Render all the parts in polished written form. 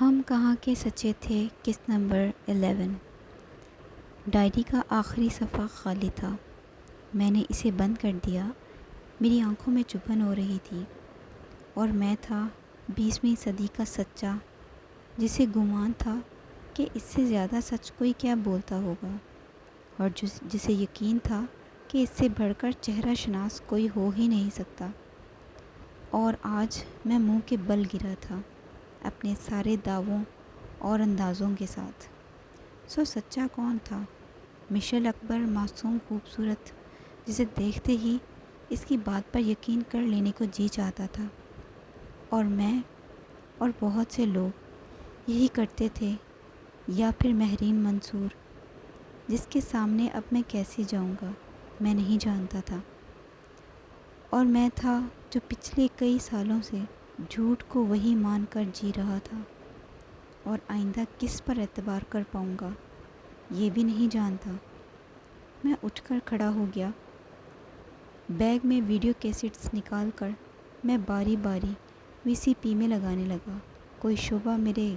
ہم کہاں کے سچے تھے قسط نمبر 11۔ ڈائری کا آخری صفحہ خالی تھا۔ میں نے اسے بند کر دیا۔ میری آنکھوں میں چبھن ہو رہی تھی، اور میں تھا 20ویں صدی کا سچا، جسے گمان تھا کہ اس سے زیادہ سچ کوئی کیا بولتا ہوگا، اور جسے یقین تھا کہ اس سے بڑھ کر چہرہ شناس کوئی ہو ہی نہیں سکتا۔ اور آج میں منہ کے بل گرا تھا، اپنے سارے دعووں اور اندازوں کے ساتھ۔ سو سچا کون تھا؟ مشیل اکبر، معصوم خوبصورت، جسے دیکھتے ہی اس کی بات پر یقین کر لینے کو جی چاہتا تھا۔ اور میں اور بہت سے لوگ یہی کرتے تھے، یا پھر مہرین منصور، جس کے سامنے اب میں کیسے جاؤں گا میں نہیں جانتا تھا۔ اور میں تھا جو پچھلے کئی سالوں سے جھوٹ کو وہی مان کر جی رہا تھا، اور آئندہ کس پر اعتبار کر پاؤں گا یہ بھی نہیں جانتا۔ میں اٹھ کر کھڑا ہو گیا۔ بیگ میں ویڈیو کیسٹس نکال کر میں باری باری VCP میں لگانے لگا۔ کوئی شعبہ میرے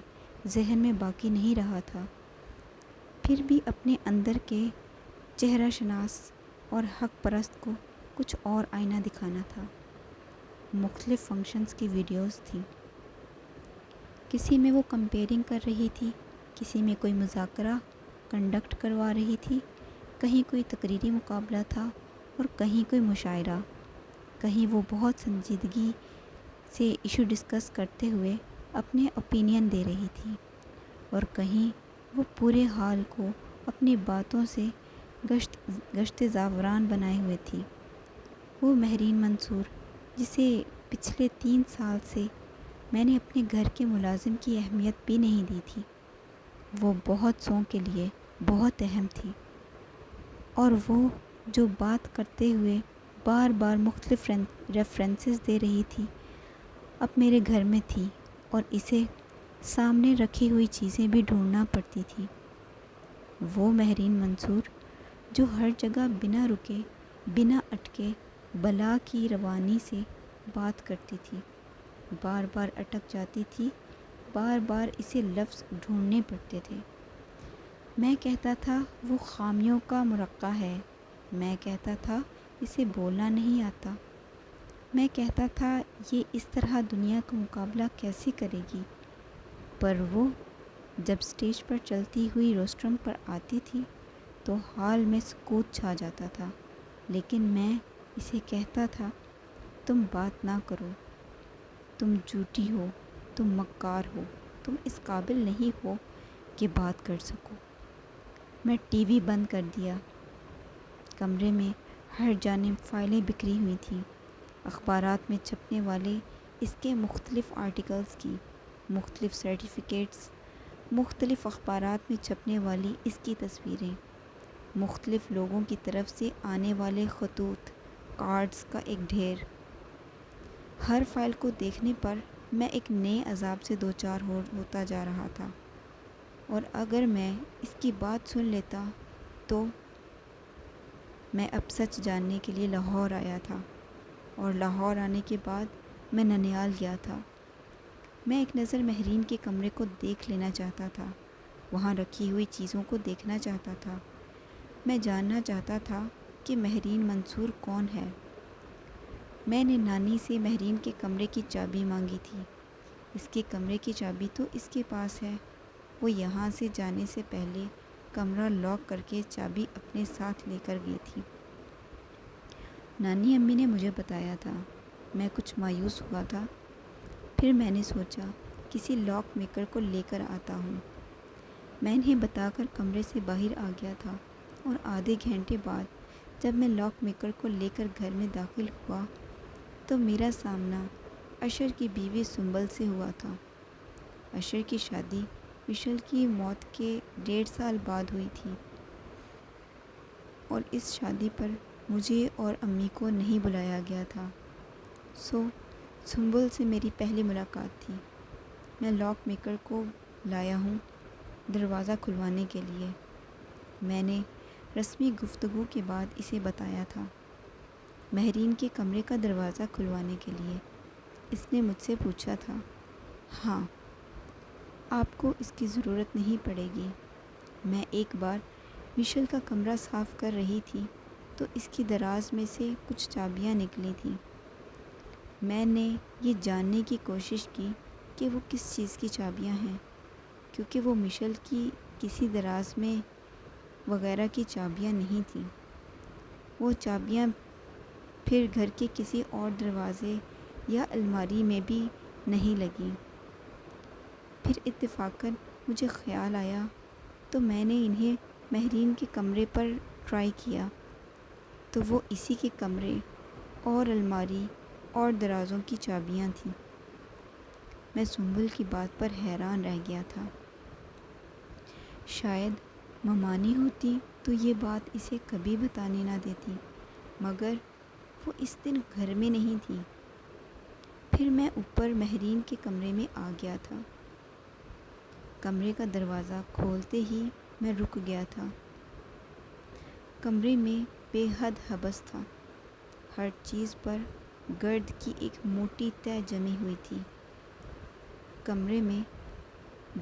ذہن میں باقی نہیں رہا تھا۔ پھر بھی اپنے اندر کے چہرہ شناس اور حق پرست کو کچھ اور آئینہ دکھانا تھا۔ مختلف فنکشنز کی ویڈیوز تھیں۔ کسی میں وہ کمپیئرنگ کر رہی تھی، کسی میں کوئی مذاکرہ کنڈکٹ کروا رہی تھی، کہیں کوئی تقریری مقابلہ تھا اور کہیں کوئی مشاعرہ، کہیں وہ بہت سنجیدگی سے ایشو ڈسکس کرتے ہوئے اپنے اوپینین دے رہی تھی، اور کہیں وہ پورے حال کو اپنی باتوں سے گشت زعفران بنائے ہوئے تھی۔ وہ مہرین منصور، جسے پچھلے 3 سال سے میں نے اپنے گھر کے ملازم کی اہمیت بھی نہیں دی تھی، وہ بہت سوں کے لیے بہت اہم تھی، اور وہ جو بات کرتے ہوئے بار بار مختلف ریفرنسز دے رہی تھی، اب میرے گھر میں تھی، اور اسے سامنے رکھی ہوئی چیزیں بھی ڈھونڈنا پڑتی تھی۔ وہ مہرین منصور جو ہر جگہ بنا رکے، بنا اٹکے بلا کی روانی سے بات کرتی تھی، بار بار اٹک جاتی تھی، بار بار اسے لفظ ڈھونڈنے پڑتے تھے۔ میں کہتا تھا وہ خامیوں کا مرقع ہے، میں کہتا تھا اسے بولنا نہیں آتا، میں کہتا تھا یہ اس طرح دنیا کا مقابلہ کیسے کرے گی، پر وہ جب سٹیج پر چلتی ہوئی روسٹرم پر آتی تھی تو حال میں سکوت چھا جاتا تھا، لیکن میں اسے کہتا تھا تم بات نہ کرو، تم جھوٹی ہو، تم مکار ہو، تم اس قابل نہیں ہو کہ بات کر سکو۔ میں ٹی وی بند کر دیا۔ کمرے میں ہر جانب فائلیں بکھری ہوئی تھیں، اخبارات میں چھپنے والے اس کے مختلف آرٹیکلز کی مختلف سرٹیفکیٹس، مختلف اخبارات میں چھپنے والی اس کی تصویریں، مختلف لوگوں کی طرف سے آنے والے خطوط، کارڈز کا ایک ڈھیر۔ ہر فائل کو دیکھنے پر میں ایک نئے عذاب سے دوچار ہوتا جا رہا تھا، اور اگر میں اس کی بات سن لیتا تو میں اب سچ جاننے کے لیے لاہور آیا تھا، اور لاہور آنے کے بعد میں ننیال گیا تھا۔ میں ایک نظر مہرین کے کمرے کو دیکھ لینا چاہتا تھا، وہاں رکھی ہوئی چیزوں کو دیکھنا چاہتا تھا۔ میں جاننا چاہتا تھا کہ مہرین منصور کون ہے۔ میں نے نانی سے مہرین کے کمرے کی چابی مانگی تھی۔ اس کے کمرے کی چابی تو اس کے پاس ہے، وہ یہاں سے جانے سے پہلے کمرہ لاک کر کے چابی اپنے ساتھ لے کر گئی تھی۔ نانی امی نے مجھے بتایا تھا۔ میں کچھ مایوس ہوا تھا، پھر میں نے سوچا کسی لاک میکر کو لے کر آتا ہوں۔ میں انہیں بتا کر کمرے سے باہر آ گیا تھا، اور آدھے گھنٹے بعد جب میں لاک میکر کو لے کر گھر میں داخل ہوا تو میرا سامنا اشر کی بیوی سنبل سے ہوا تھا۔ اشر کی شادی مشیل کی موت کے 1.5 سال بعد ہوئی تھی، اور اس شادی پر مجھے اور امی کو نہیں بلایا گیا تھا۔ سو سنبل سے میری پہلی ملاقات تھی۔ میں لاک میکر کو لایا ہوں دروازہ کھلوانے کے لیے، میں نے رسمی گفتگو کے بعد اسے بتایا تھا۔ مہرین کے کمرے کا دروازہ کھلوانے کے لیے اس نے مجھ سے پوچھا تھا۔ ہاں، آپ کو اس کی ضرورت نہیں پڑے گی۔ میں ایک بار مشل کا کمرہ صاف کر رہی تھی تو اس کی دراز میں سے کچھ چابیاں نکلی تھیں۔ میں نے یہ جاننے کی کوشش کی کہ وہ کس چیز کی چابیاں ہیں، کیونکہ وہ مشل کی کسی دراز میں وغیرہ کی چابیاں نہیں تھیں۔ وہ چابیاں پھر گھر کے کسی اور دروازے یا الماری میں بھی نہیں لگیں۔ پھر اتفاقاً مجھے خیال آیا تو میں نے انہیں مہرین کے کمرے پر ٹرائی کیا تو وہ اسی کے کمرے اور الماری اور درازوں کی چابیاں تھیں۔ میں سنبل کی بات پر حیران رہ گیا تھا۔ شاید ممانی ہوتی تو یہ بات اسے کبھی بتانے نہ دیتی، مگر وہ اس دن گھر میں نہیں تھی۔ پھر میں اوپر مہرین کے کمرے میں آ گیا تھا۔ کمرے کا دروازہ کھولتے ہی میں رک گیا تھا۔ کمرے میں بے حد حبس تھا۔ ہر چیز پر گرد کی ایک موٹی تہہ جمی ہوئی تھی۔ کمرے میں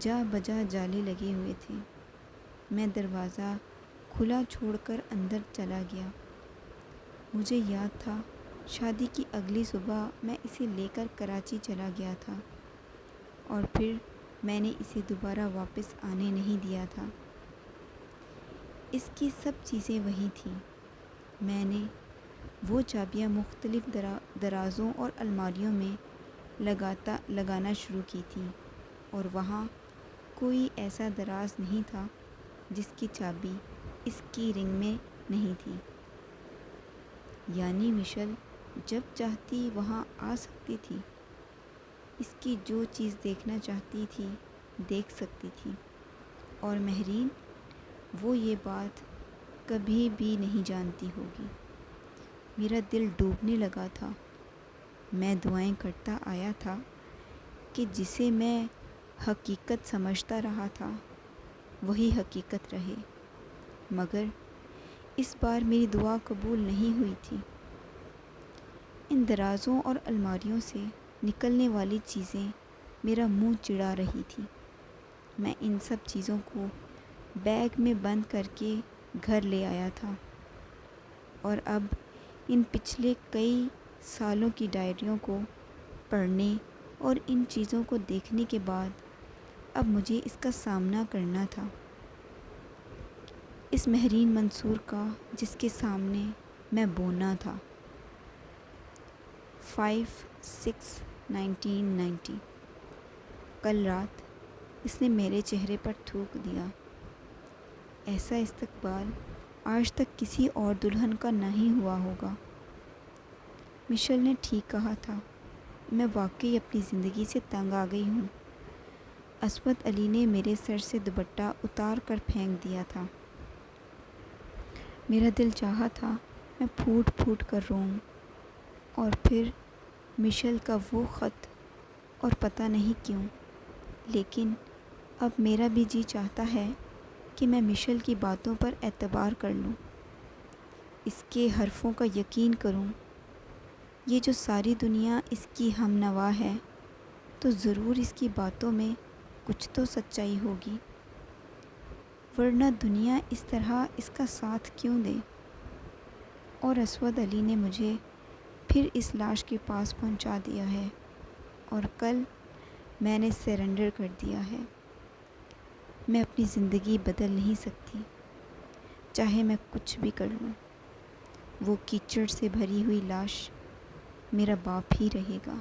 جا بجا جالے لگے ہوئے تھے۔ میں دروازہ کھلا چھوڑ کر اندر چلا گیا۔ مجھے یاد تھا شادی کی اگلی صبح میں اسے لے کر کراچی چلا گیا تھا اور پھر میں نے اسے دوبارہ واپس آنے نہیں دیا تھا۔ اس کی سب چیزیں وہیں تھیں۔ میں نے وہ چابیاں مختلف درازوں اور الماریوں میں لگانا شروع کی تھیں اور وہاں کوئی ایسا دراز نہیں تھا جس کی چابی اس کی رنگ میں نہیں تھی۔ یعنی مشل جب چاہتی وہاں آ سکتی تھی، اس کی جو چیز دیکھنا چاہتی تھی دیکھ سکتی تھی، اور مہرین وہ یہ بات کبھی بھی نہیں جانتی ہوگی۔ میرا دل ڈوبنے لگا تھا۔ میں دعائیں کرتا آیا تھا کہ جسے میں حقیقت سمجھتا رہا تھا وہی حقیقت رہے، مگر اس بار میری دعا قبول نہیں ہوئی تھی۔ ان درازوں اور الماریوں سے نکلنے والی چیزیں میرا منہ چڑھا رہی تھیں۔ میں ان سب چیزوں کو بیگ میں بند کر کے گھر لے آیا تھا، اور اب ان پچھلے کئی سالوں کی ڈائریوں کو پڑھنے اور ان چیزوں کو دیکھنے کے بعد اب مجھے اس کا سامنا کرنا تھا، اس مہرین منصور کا جس کے سامنے میں بونا تھا۔ 5/6/1990 کل رات اس نے میرے چہرے پر تھوک دیا۔ ایسا استقبال آج تک کسی اور دلہن کا نہیں ہوا ہوگا۔ مشل نے ٹھیک کہا تھا، میں واقعی اپنی زندگی سے تنگ آ گئی ہوں۔ اسود علی نے میرے سر سے دوپٹہ اتار کر پھینک دیا تھا۔ میرا دل چاہا تھا میں پھوٹ پھوٹ کر روؤں، اور پھر مشل کا وہ خط، اور پتہ نہیں کیوں، لیکن اب میرا بھی جی چاہتا ہے کہ میں مشل کی باتوں پر اعتبار کر لوں، اس کے حرفوں کا یقین کروں۔ یہ جو ساری دنیا اس کی ہم نوا ہے تو ضرور اس کی باتوں میں کچھ تو سچائی ہوگی، ورنہ دنیا اس طرح اس کا ساتھ کیوں دے؟ اور اسود علی نے مجھے پھر اس لاش کے پاس پہنچا دیا ہے، اور کل میں نے سرنڈر کر دیا ہے۔ میں اپنی زندگی بدل نہیں سکتی، چاہے میں کچھ بھی کر لوں۔ وہ کیچڑ سے بھری ہوئی لاش میرا باپ ہی رہے گا،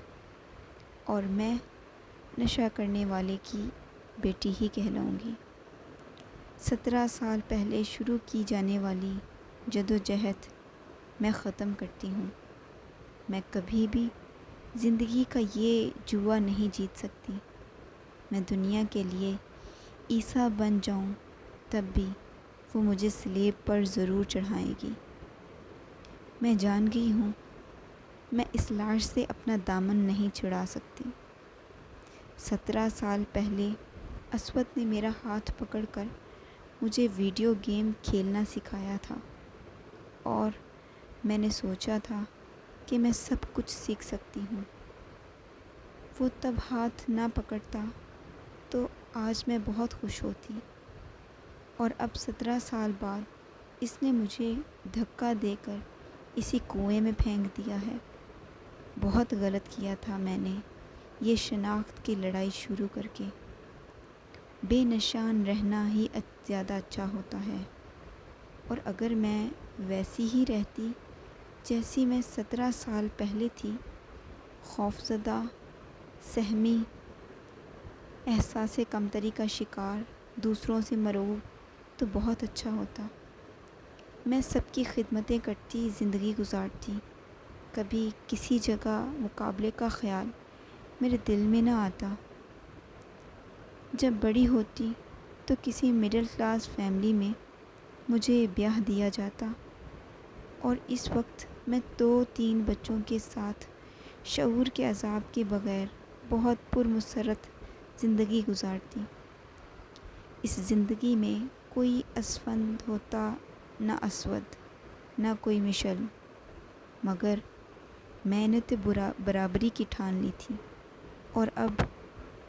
اور میں نشہ کرنے والے کی بیٹی ہی کہلاؤں گی۔ 17 سال پہلے شروع کی جانے والی جدوجہد میں ختم کرتی ہوں۔ میں کبھی بھی زندگی کا یہ جوا نہیں جیت سکتی۔ میں دنیا کے لیے عیسیٰ بن جاؤں تب بھی وہ مجھے صلیب پر ضرور چڑھائے گی۔ میں جان گئی ہوں میں اس لاش سے اپنا دامن نہیں چھڑا سکتی۔ 17 سال پہلے اسود نے میرا ہاتھ پکڑ کر مجھے ویڈیو گیم کھیلنا سکھایا تھا، اور میں نے سوچا تھا کہ میں سب کچھ سیکھ سکتی ہوں۔ وہ تب ہاتھ نہ پکڑتا تو آج میں بہت خوش ہوتی، اور اب 17 سال بعد اس نے مجھے دھکا دے کر اسی کنویں میں پھینک دیا ہے۔ بہت غلط کیا تھا میں نے یہ شناخت کی لڑائی شروع کر کے۔ بے نشان رہنا ہی زیادہ اچھا ہوتا ہے، اور اگر میں ویسی ہی رہتی جیسی میں 17 سال پہلے تھی، خوفزدہ، سہمی، احساس کمتری کا شکار، دوسروں سے مرعوب، تو بہت اچھا ہوتا۔ میں سب کی خدمتیں کرتی زندگی گزارتی، کبھی کسی جگہ مقابلے کا خیال میرے دل میں نہ آتا۔ جب بڑی ہوتی تو کسی مڈل کلاس فیملی میں مجھے بیاہ دیا جاتا، اور اس وقت میں 2-3 بچوں کے ساتھ شعور کے عذاب کے بغیر بہت پرمسرت زندگی گزارتی۔ اس زندگی میں کوئی اسفند ہوتا، نہ اسود، نہ کوئی مشل، مگر میں نے تو برابری کی ٹھان لی تھی، اور اب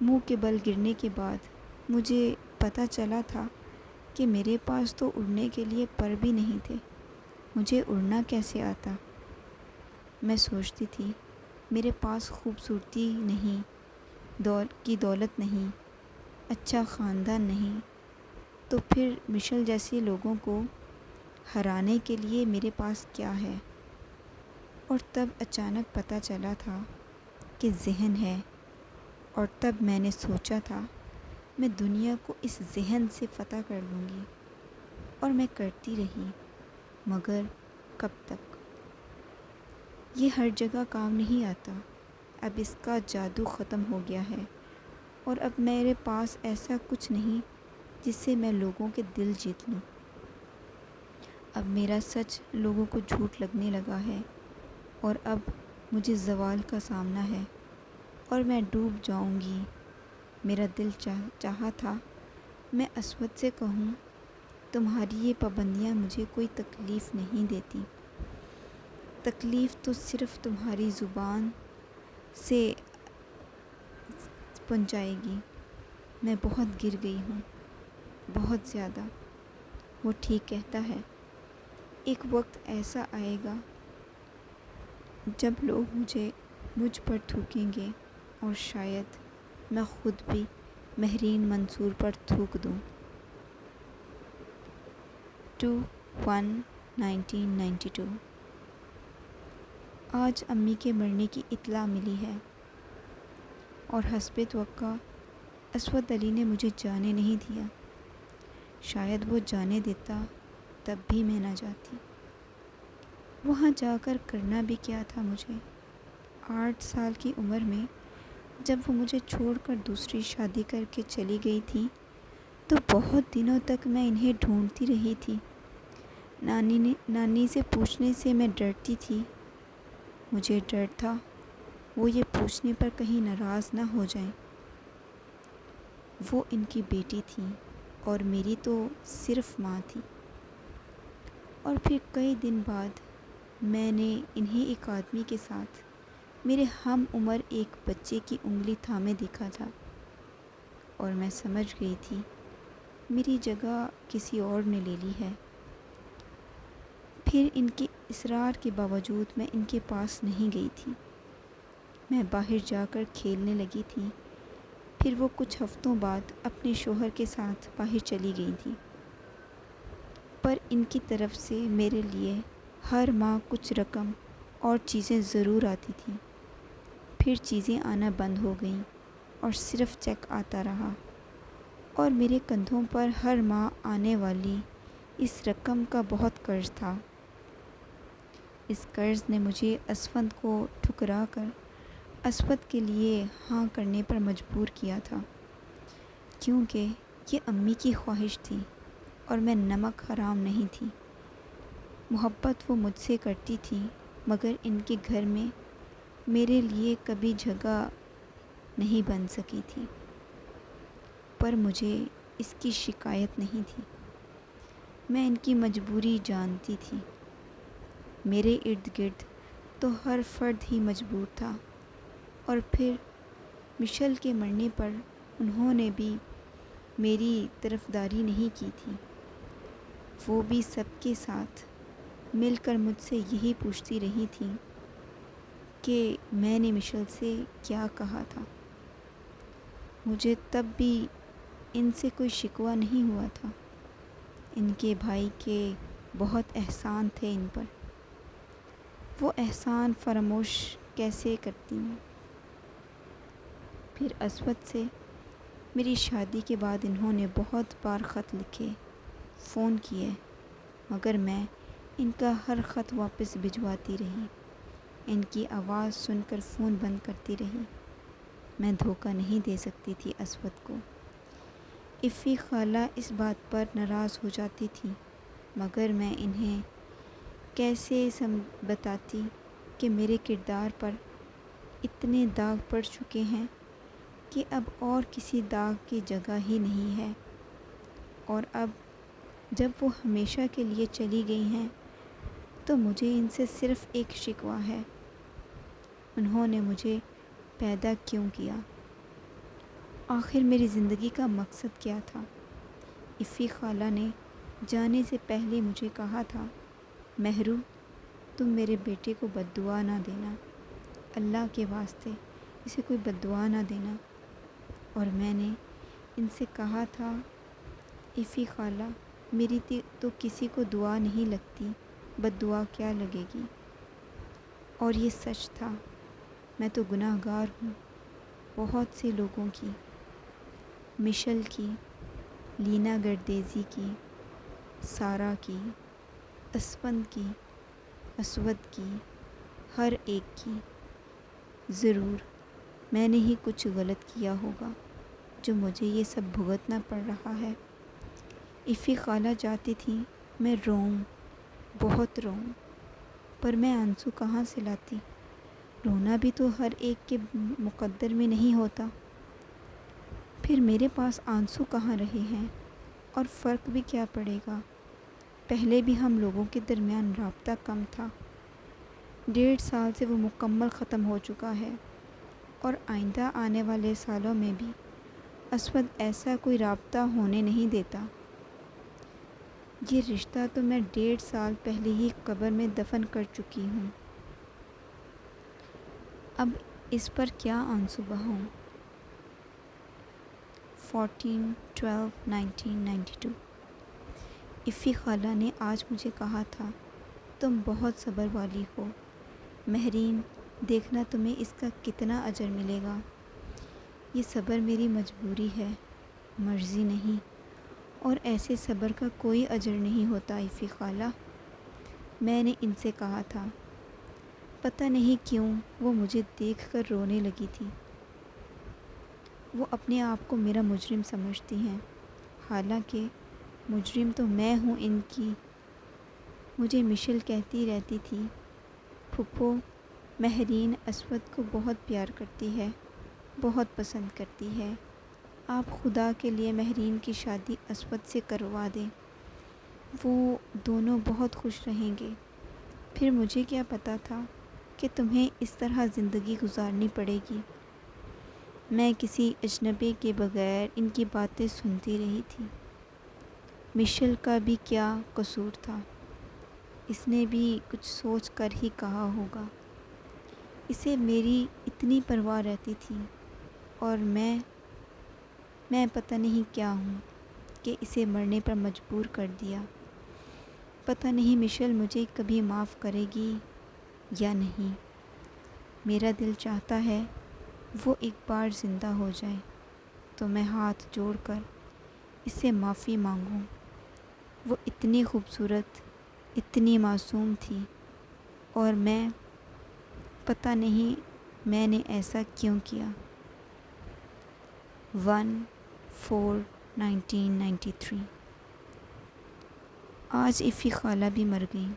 منہ کے بل گرنے کے بعد مجھے پتہ چلا تھا کہ میرے پاس تو اڑنے کے لیے پر بھی نہیں تھے، مجھے اڑنا کیسے آتا؟ میں سوچتی تھی میرے پاس خوبصورتی نہیں، دولت نہیں، اچھا خاندان نہیں، تو پھر مشل جیسے لوگوں کو ہرانے کے لیے میرے پاس کیا ہے؟ اور تب اچانک پتہ چلا تھا کہ ذہن ہے، اور تب میں نے سوچا تھا میں دنیا کو اس ذہن سے فتح کر لوں گی، اور میں کرتی رہی، مگر کب تک؟ یہ ہر جگہ کام نہیں آتا، اب اس کا جادو ختم ہو گیا ہے، اور اب میرے پاس ایسا کچھ نہیں جس سے میں لوگوں کے دل جیت لوں۔ اب میرا سچ لوگوں کو جھوٹ لگنے لگا ہے، اور اب مجھے زوال کا سامنا ہے، اور میں ڈوب جاؤں گی۔ میرا دل چاہا تھا میں اسود سے کہوں، تمہاری یہ پابندیاں مجھے کوئی تکلیف نہیں دیتی، تکلیف تو صرف تمہاری زبان سے پہنچائے گی۔ میں بہت گر گئی ہوں، بہت زیادہ۔ وہ ٹھیک کہتا ہے، ایک وقت ایسا آئے گا جب لوگ مجھ پر تھوکیں گے، اور شاید میں خود بھی مہرین منصور پر تھوک دوں۔ 2/1/1992 آج امی کے مرنے کی اطلاع ملی ہے، اور حسب توقع اسود علی نے مجھے جانے نہیں دیا۔ شاید وہ جانے دیتا تب بھی میں نہ جاتی۔ وہاں جا کر کرنا بھی کیا تھا مجھے؟ 8 سال کی عمر میں جب وہ مجھے چھوڑ کر دوسری شادی کر کے چلی گئی تھی، تو بہت دنوں تک میں انہیں ڈھونڈتی رہی تھی۔ نانی سے پوچھنے سے میں ڈرتی تھی، مجھے ڈر تھا وہ یہ پوچھنے پر کہیں ناراض نہ ہو جائیں۔ وہ ان کی بیٹی تھی، اور میری تو صرف ماں تھی۔ اور پھر کئی دن بعد میں نے انہیں ایک آدمی کے ساتھ میرے ہم عمر ایک بچے کی انگلی تھامے دیکھا تھا، اور میں سمجھ گئی تھی میری جگہ کسی اور نے لے لی ہے۔ پھر ان کے اصرار کے باوجود میں ان کے پاس نہیں گئی تھی، میں باہر جا کر کھیلنے لگی تھی۔ پھر وہ کچھ ہفتوں بعد اپنے شوہر کے ساتھ باہر چلی گئی تھی، پر ان کی طرف سے میرے لیے ہر ماہ کچھ رقم اور چیزیں ضرور آتی تھیں۔ پھر چیزیں آنا بند ہو گئیں، اور صرف چیک آتا رہا، اور میرے کندھوں پر ہر ماہ آنے والی اس رقم کا بہت قرض تھا۔ اس قرض نے مجھے اسفند کو ٹھکرا کر اسود کے لیے ہاں کرنے پر مجبور کیا تھا، کیونکہ یہ امی کی خواہش تھی، اور میں نمک حرام نہیں تھی۔ محبت وہ مجھ سے کرتی تھی، مگر ان کے گھر میں میرے لیے کبھی جگہ نہیں بن سکی تھی۔ پر مجھے اس کی شکایت نہیں تھی، میں ان کی مجبوری جانتی تھی۔ میرے ارد گرد تو ہر فرد ہی مجبور تھا، اور پھر مشل کے مرنے پر انہوں نے بھی میری طرفداری نہیں کی تھی، وہ بھی سب کے ساتھ مل کر مجھ سے یہی پوچھتی رہی تھیں کہ میں نے مشل سے کیا کہا تھا۔ مجھے تب بھی ان سے کوئی شکوہ نہیں ہوا تھا، ان کے بھائی کے بہت احسان تھے ان پر، وہ احسان فراموش کیسے کرتی ہوں۔ پھر اسود سے میری شادی کے بعد انہوں نے بہت بار خط لکھے، فون کیے، مگر میں ان کا ہر خط واپس بھجواتی رہی، ان کی آواز سن کر فون بند کرتی رہی۔ میں دھوکہ نہیں دے سکتی تھی اسود کو۔ افی خالہ اس بات پر ناراض ہو جاتی تھی، مگر میں انہیں کیسے بتاتی کہ میرے کردار پر اتنے داغ پڑ چکے ہیں کہ اب اور کسی داغ کی جگہ ہی نہیں ہے، اور اب جب وہ ہمیشہ کے لیے چلی گئی ہیں تو مجھے ان سے صرف ایک شکوہ ہے، انہوں نے مجھے پیدا کیوں کیا؟ آخر میری زندگی کا مقصد کیا تھا؟ افی خالہ نے جانے سے پہلے مجھے کہا تھا، مہرو تم میرے بیٹے کو بد دعا نہ دینا، اللہ کے واسطے اسے کوئی بد دعا نہ دینا۔ اور میں نے ان سے کہا تھا، افی خالہ میری تو کسی کو دعا نہیں لگتی، بد دعا کیا لگے گی؟ اور یہ سچ تھا، میں تو گناہ گار ہوں بہت سے لوگوں کی، مشل کی، لینا گردیزی کی، سارا کی، اسفند کی، اسود کی، ہر ایک کی۔ ضرور میں نے ہی کچھ غلط کیا ہوگا جو مجھے یہ سب بھگتنا پڑ رہا ہے۔ افی خالہ جاتی تھی، میں روؤں، بہت روؤں، پر میں آنسو کہاں سے لاتی؟ رونا بھی تو ہر ایک کے مقدر میں نہیں ہوتا۔ پھر میرے پاس آنسو کہاں رہے ہیں، اور فرق بھی کیا پڑے گا؟ پہلے بھی ہم لوگوں کے درمیان رابطہ کم تھا، 1.5 سال سے وہ مکمل ختم ہو چکا ہے، اور آئندہ آنے والے سالوں میں بھی اسود ایسا کوئی رابطہ ہونے نہیں دیتا۔ یہ رشتہ تو میں 1.5 سال پہلے ہی قبر میں دفن کر چکی ہوں، اب اس پر کیا آنسو بہاؤں؟ 14/12/1992۔ افی خالہ نے آج مجھے کہا تھا، تم بہت صبر والی ہو مہرین، دیکھنا تمہیں اس کا کتنا اجر ملے گا۔ یہ صبر میری مجبوری ہے، مرضی نہیں، اور ایسے صبر کا کوئی اجر نہیں ہوتا افی خالہ۔ میں نے ان سے کہا تھا، پتہ نہیں کیوں وہ مجھے دیکھ کر رونے لگی تھی۔ وہ اپنے آپ کو میرا مجرم سمجھتی ہیں، حالانکہ مجرم تو میں ہوں ان کی۔ مجھے مشل کہتی رہتی تھی، پھپھو مہرین اسود کو بہت پیار کرتی ہے، بہت پسند کرتی ہے، آپ خدا کے لیے مہرین کی شادی اسود سے کروا دیں، وہ دونوں بہت خوش رہیں گے۔ پھر مجھے کیا پتہ تھا کہ تمہیں اس طرح زندگی گزارنی پڑے گی۔ میں کسی اجنبی کے بغیر ان کی باتیں سنتی رہی تھی۔ مشل کا بھی کیا قصور تھا؟ اس نے بھی کچھ سوچ کر ہی کہا ہوگا، اسے میری اتنی پرواہ رہتی تھی، اور میں پتہ نہیں کیا ہوں کہ اسے مرنے پر مجبور کر دیا۔ پتہ نہیں مشل مجھے کبھی معاف کرے گی یا نہیں۔ میرا دل چاہتا ہے وہ ایک بار زندہ ہو جائے تو میں ہاتھ جوڑ کر اس سے معافی مانگوں۔ وہ اتنی خوبصورت، اتنی معصوم تھی، اور میں پتہ نہیں میں نے ایسا کیوں کیا۔ 1/4/1993۔ آج افی خالہ بھی مر گئیں،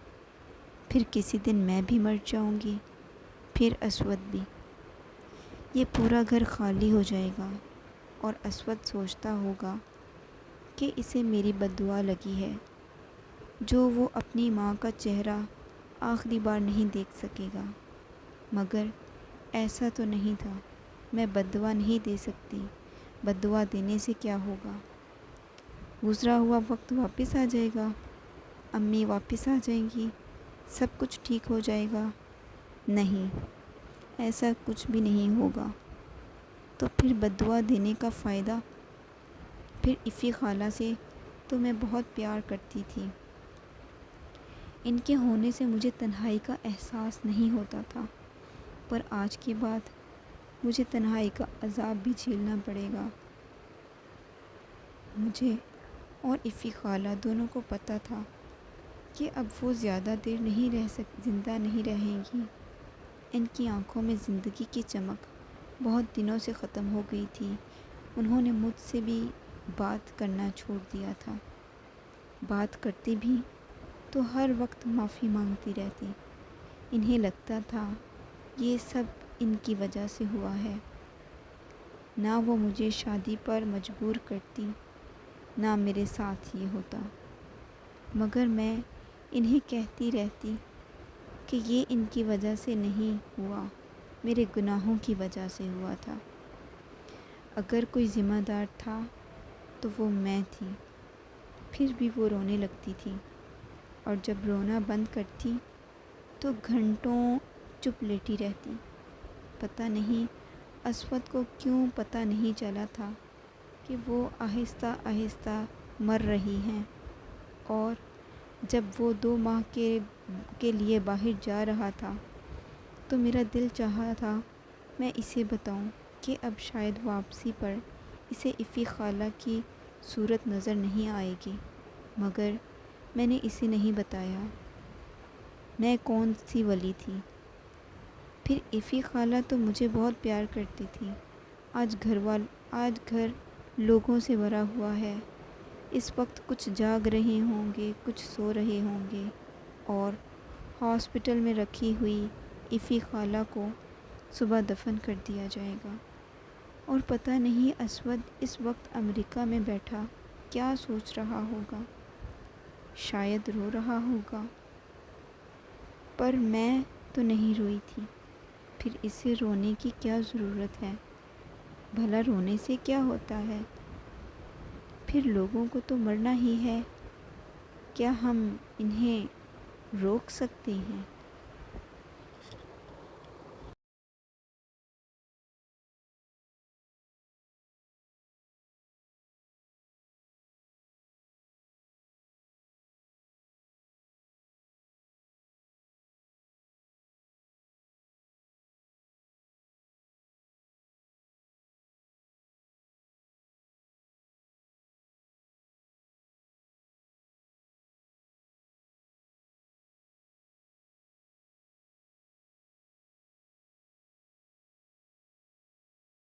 پھر کسی دن میں بھی مر جاؤں گی، پھر اسود بھی۔ یہ پورا گھر خالی ہو جائے گا، اور اسود سوچتا ہوگا کہ اسے میری بد دعا لگی ہے، جو وہ اپنی ماں کا چہرہ آخری بار نہیں دیکھ سکے گا۔ مگر ایسا تو نہیں تھا، میں بد دعا نہیں دے سکتی، بد دعا دینے سے کیا ہوگا؟ گزرا ہوا وقت واپس آ جائے گا، امی واپس آ جائیں گی، سب کچھ ٹھیک ہو جائے گا؟ نہیں، ایسا کچھ بھی نہیں ہوگا۔ تو پھر بد دعا دینے کا فائدہ؟ پھر افی خالہ سے تو میں بہت پیار کرتی تھی، ان کے ہونے سے مجھے تنہائی کا احساس نہیں ہوتا تھا، پر آج کے بعد مجھے تنہائی کا عذاب بھی جھیلنا پڑے گا۔ مجھے اور افی خالہ دونوں کو پتہ تھا کہ اب وہ زیادہ دیر زندہ نہیں رہیں گی۔ ان کی آنکھوں میں زندگی کی چمک بہت دنوں سے ختم ہو گئی تھی۔ انہوں نے مجھ سے بھی بات کرنا چھوڑ دیا تھا، بات کرتی بھی تو ہر وقت معافی مانگتی رہتی۔ انہیں لگتا تھا یہ سب ان کی وجہ سے ہوا ہے، نہ وہ مجھے شادی پر مجبور کرتی، نہ میرے ساتھ یہ ہوتا، مگر میں انہیں کہتی رہتی کہ یہ ان کی وجہ سے نہیں ہوا، میرے گناہوں کی وجہ سے ہوا تھا۔ اگر کوئی ذمہ دار تھا تو وہ میں تھی۔ پھر بھی وہ رونے لگتی تھی، اور جب رونا بند کرتی تو گھنٹوں چپ لیٹی رہتی۔ پتہ نہیں اسود کو کیوں پتہ نہیں چلا تھا کہ وہ آہستہ آہستہ مر رہی ہیں، اور جب وہ 2 ماہ کے لیے باہر جا رہا تھا تو میرا دل چاہا تھا میں اسے بتاؤں کہ اب شاید واپسی پر اسے افی خالہ کی صورت نظر نہیں آئے گی، مگر میں نے اسے نہیں بتایا۔ میں کون سی ولی تھی؟ پھر افی خالہ تو مجھے بہت پیار کرتی تھی۔ آج گھر لوگوں سے بھرا ہوا ہے۔ اس وقت کچھ جاگ رہے ہوں گے، کچھ سو رہے ہوں گے، اور ہاسپٹل میں رکھی ہوئی افی خالہ کو صبح دفن کر دیا جائے گا، اور پتہ نہیں اسود اس وقت امریکہ میں بیٹھا کیا سوچ رہا ہوگا، شاید رو رہا ہوگا، پر میں تو نہیں روئی تھی۔ پھر اسے رونے کی کیا ضرورت ہے؟ بھلا رونے سے کیا ہوتا ہے؟ پھر لوگوں کو تو مرنا ہی ہے، کیا ہم انہیں روک سکتے ہیں؟